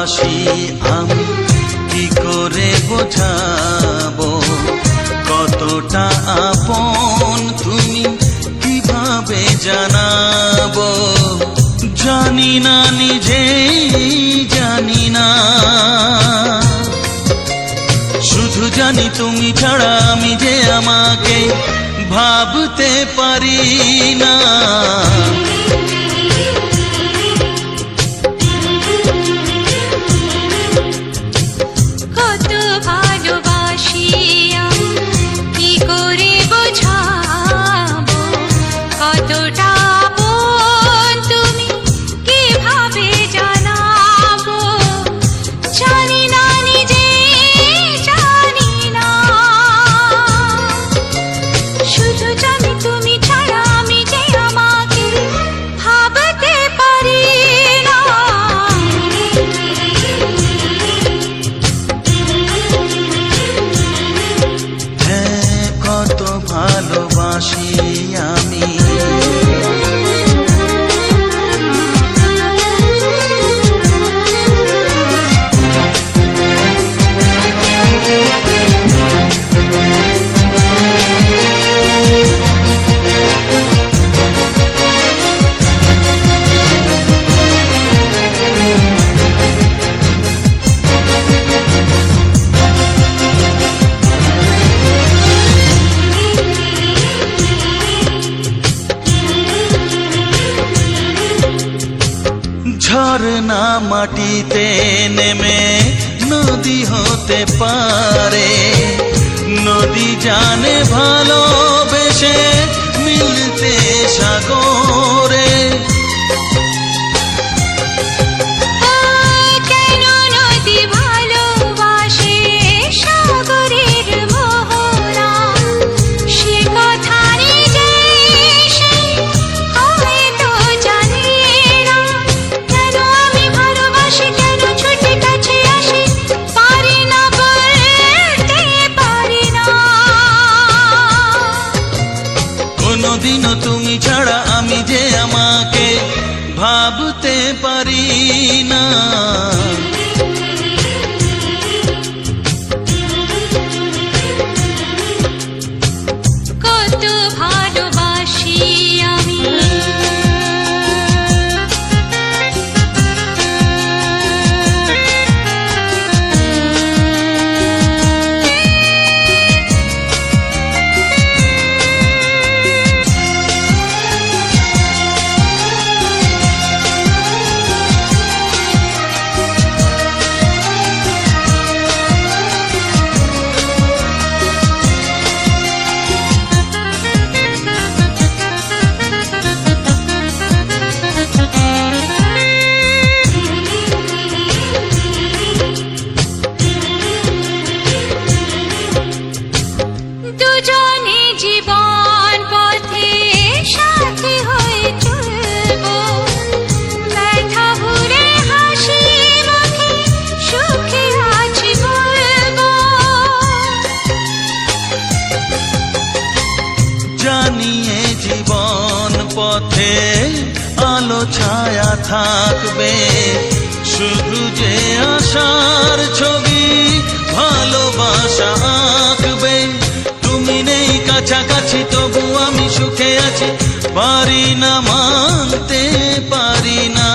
ভালোবাসি আমি কি করে বোঝাবো, কতটা আপন তুমি কিভাবে জানাবো। জানি না নিজেই জানি না, শুধু জানি তুমি ছাড়া আমি যে আমাকে ভাবতে পারি না। কত ভালোবাসি আমি কি করে বোঝাবো, কতটা আপন তুমি কিভাবে জানাবো। জানি না নিজে জানি না, শুধু জানি তুমি ছাড়া আমি যে আমাকে ভাবতে পারি না। হ্যাঁ, কত ভালোবাসি আমি। ঝরনা মাটিতে নেমে নদী হতে পারে, নদী জানে ভালোবেসে মিলতে সাগরে। কেন নদী ভালোবাসে সাগরের মোহনা, সে কথা নিজে সে হয়তো জানে না। কেন আমি ভালোবাসি, কেন ছুটে কাছে আসি, পারি না বলতে পারি না। কোনদিনও তুমি ছাড়া আমি যে আমাকে ভাবতে পারি না। কত ভালোবাসি আমি। দুজনে জীবন পথে সাথী হয়ে চলবো, ব্যথা ভুলে হাসি মুখে সুখে আছি বলবো। জানিয়ে জীবন পথে আলো ছায়া থাকবে, শুধু যে আশার ছবি ভালোবাসা আঁকবে। তুমি নেই কাছাকাছি তবু আমি সুখে আছি, পারি না মানতে পারি না।